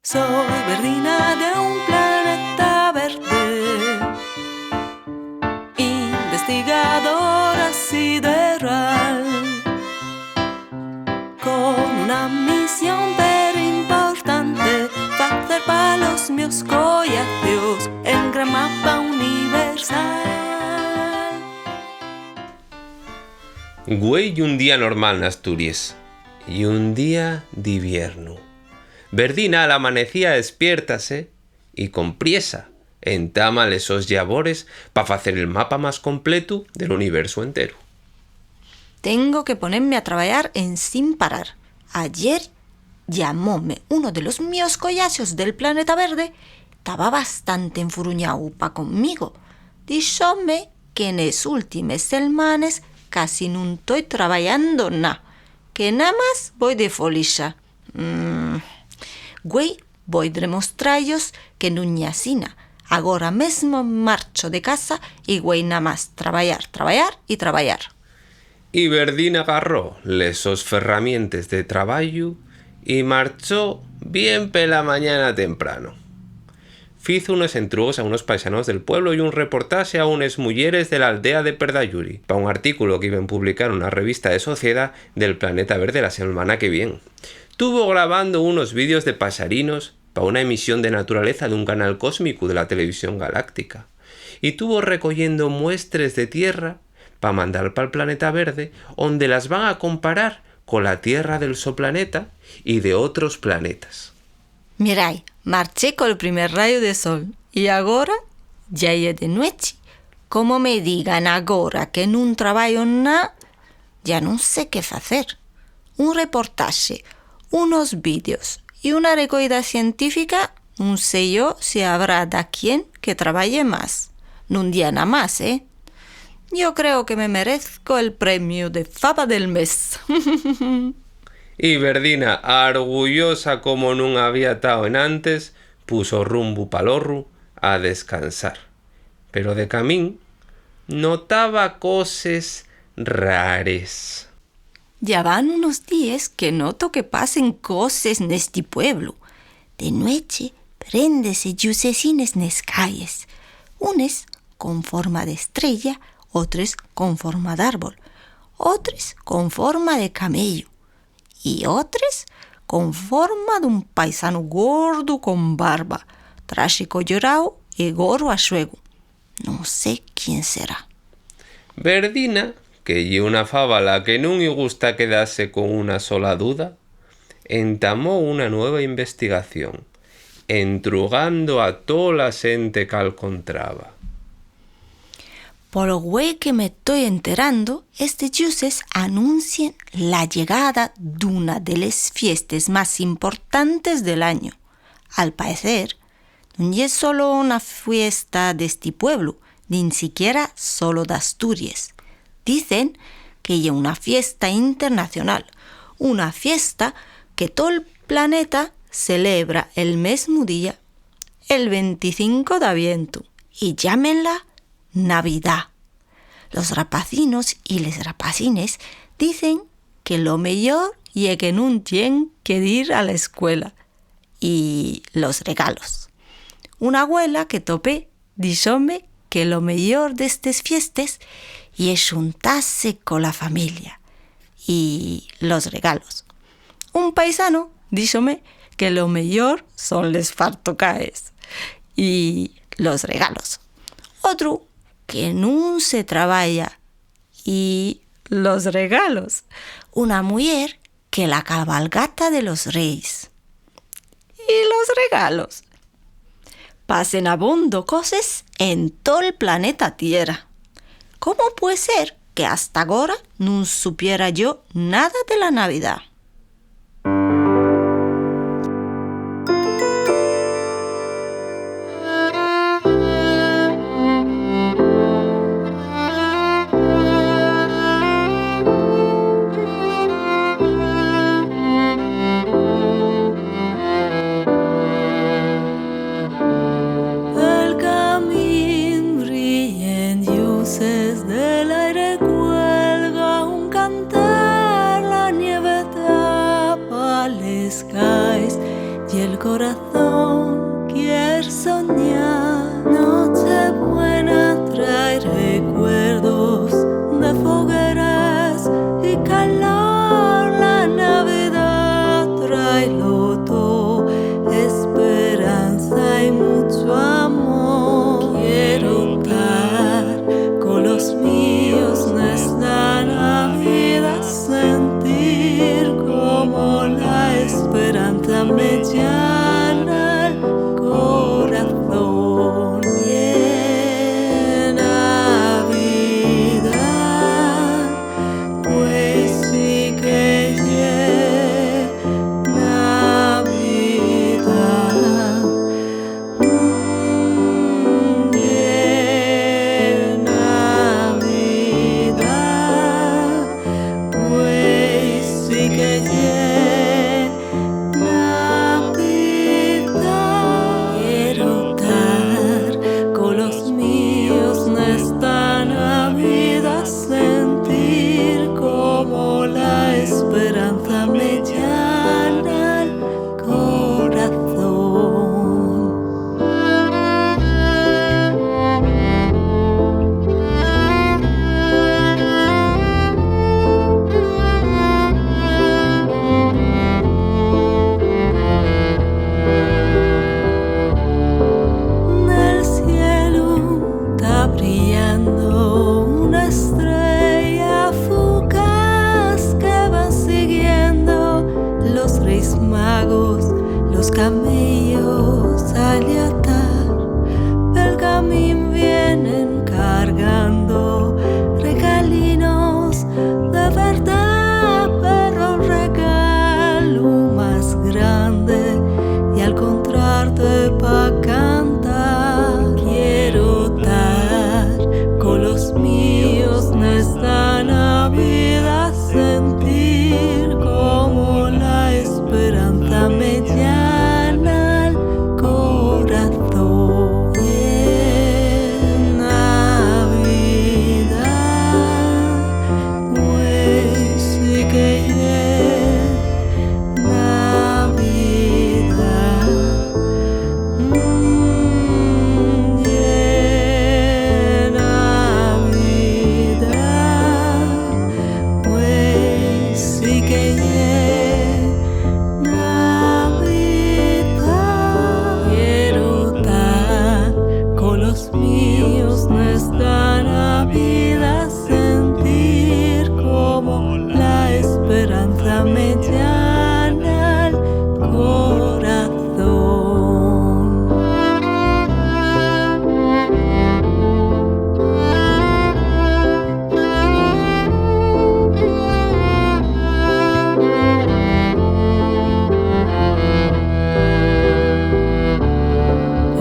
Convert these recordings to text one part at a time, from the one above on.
Soy Verdina de un planeta verde, investigadora sideral, con una misión pero importante, hacer para los meus collacios el gran mapa universal. Güey un día normal en Asturias y un día d'ivierno. Verdina al amanecía despiértase y con priesa entama esos llabores pa facer el mapa más completo del universo entero. Tengo que ponerme a trabajar en sin parar. Ayer llamóme uno de los míos collacios del planeta verde. Estaba bastante enfuruñado pa conmigo. Díxome que en es últimes semanas casi no estoy trabajando nada, que nada más voy de folixa. Güey, voy demostrarlos que nun ye asina. Agora mesmo marcho de casa y güey nada más traballar y traballar. Y Verdina agarró lesos ferramientes de traballo y marchó bien pela mañana temprano. Fizo unos entrugos a unos paisanos del pueblo y un reportaje a unas mujeres de la aldea de Perdayuri para un artículo que iban a publicar en una revista de sociedad del planeta verde la semana que viene. Tuvo grabando unos vídeos de pasarinos para una emisión de naturaleza de un canal cósmico de la televisión galáctica. Y tuvo recogiendo muestras de tierra para mandar para el planeta verde, donde las van a comparar con la tierra del soplaneta y de otros planetas. Mirai, marché con el primer rayo de sol y ahora ya es de noche. Como me digan ahora que no trabajo nada, ya no sé qué hacer. Un reportaje, unos vídeos y una recogida científica, no sé yo si habrá de quien que trabaje más. No un día nada más, ¿eh? Yo creo que me merezco el premio de fava del mes. Y Verdina, orgullosa como nun había estado en antes, puso rumbo palorru a descansar. Pero de camín notaba cosas rares. Ya van unos días que noto que pasen cosas en este pueblo. De noche préndese lucecines nes calles. Unes con forma de estrella, otros con forma de árbol, otros con forma de camello y otros con forma de un paisano gordo con barba, trágico llorado y gorro a suego. No sé quién será. Verdina, que ye una fábala que nun y gusta quedarse con una sola duda, entamó una nueva investigación, entrugando a toda la gente que encontraba. Por lo güey que me estoy enterando, este juices anuncian la llegada de una de las fiestas más importantes del año. Al parecer, no es solo una fiesta de este pueblo, ni siquiera solo de Asturias. Dicen que es una fiesta internacional, una fiesta que todo el planeta celebra el mismo día, el 25 de aviento, y llámenla Navidad. Los rapacinos y les rapacines dicen que lo mejor es que no tienen que ir a la escuela. Y los regalos. Una abuela que topé díxome que lo mejor de estas fiestas es juntarse con la familia. Y los regalos. Un paisano díxome que lo mejor son les fartocaes y los regalos. Otro que no se trabaja y los regalos. Una mujer que la cabalgata de los reyes. Y los regalos. Pasen abondo cosas en todo el planeta Tierra. ¿Cómo puede ser que hasta ahora no supiera yo nada de la Navidad? El camino brilla en luces del aire, cuelga un cantar, la nieve te el corazón quiere soñar. Nochebuena trae recuerdos de fogueras y calor. La Navidad trae loto, esperanza y mucho amor. Quiero estar con los míos en esta Navidad, sentir como la esperanza me llena el corazón. Navidad, pues sí que Navidad. Navidad, pues sí que Navidad. Quiero estar con los míos en esta Navidad, sentir como la esperanza me llena el corazón. En el cielo está brillando una estrella fugaz que van siguiendo los Reyes Magos, los camellos al atar. Pel camino vienen cargando regalinos de verdad, pero el regalo más grande y al encontrarte pa' cantar. Quiero estar con los míos en esta Navidad, sentir como la esperanza me llena el corazón. Navidad, pues sí que Navidad. Navidad, pues sí que Navidad. Quiero estar con los míos en esta Navidad, sentir como la esperanza me llena el corazón.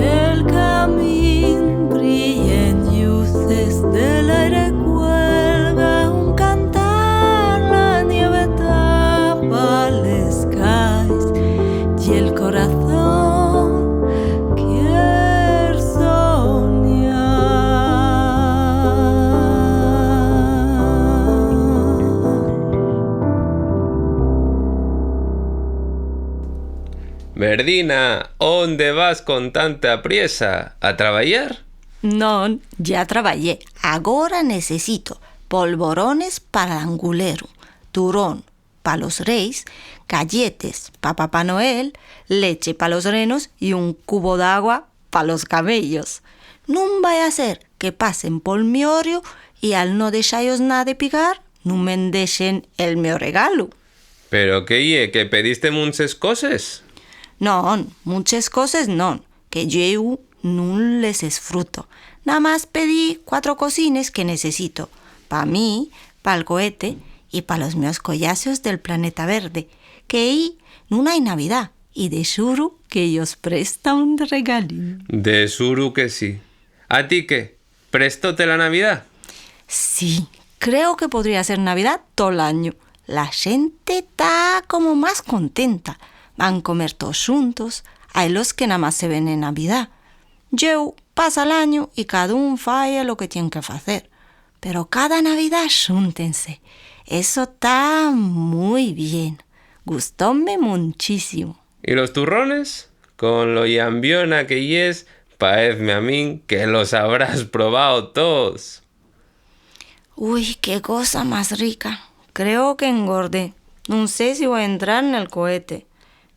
El camino brilla en luces, del aire cuelga un cantar, la nieve tapa las calles y el corazón quiere soñar. Verdina, ¿dónde vas con tanta priesa? ¿A traballar? Non, ya trabajé. Ahora necesito polvorones para el angulero, turrón para los reyes, galletes para Papá Noel, leche para los renos y un cubo d'agua para los camellos. No vaya a ser que pasen por mi horio y al no dejarlos nada de picar, no me dejen el mío regalo. ¿Pero qué que pediste muchas cosas? No, muchas cosas no, que yo no les disfruto. Nada más pedí 4 cosines que necesito. Para mí, para el cohete y para los míos collazos del planeta verde. Que ahí no hay Navidad. Y de seguro que ellos prestan un regalín. De suru que sí. ¿A ti qué? ¿Prestóte la Navidad? Sí, creo que podría ser Navidad todo el año. La gente está como más contenta. Van a comer todos juntos. Hay los que nada más se ven en Navidad. Yo pasa el año y cada uno falla lo que tiene que hacer. Pero cada Navidad júntense. Eso está muy bien. Gustóme muchísimo. ¿Y los turrones? Con lo llambiona que es, paezme a mí que los habrás probado todos. Uy, qué cosa más rica. Creo que engordé. No sé si voy a entrar en el cohete.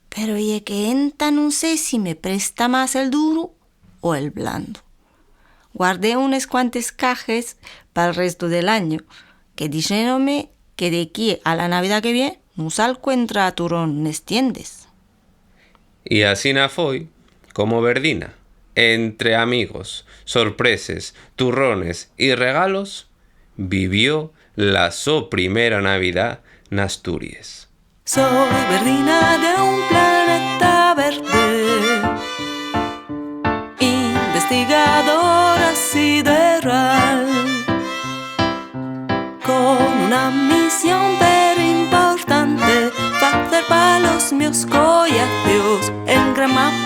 Pero y que entra no sé si me presta más el duro o el blando. Guardé unas cuantas cajas para el resto del año, que diciéndome que de aquí a la Navidad que viene no salgo entra turrón en las tiendas. Y así na foi, como Verdina, entre amigos, sorpreses, turrones y regalos, vivió la so primera Navidad en Asturias. Soy Verdina de un planeta verde, investigadora sideral, con una misión pero importante, hacer para los míos collacios en gran mapa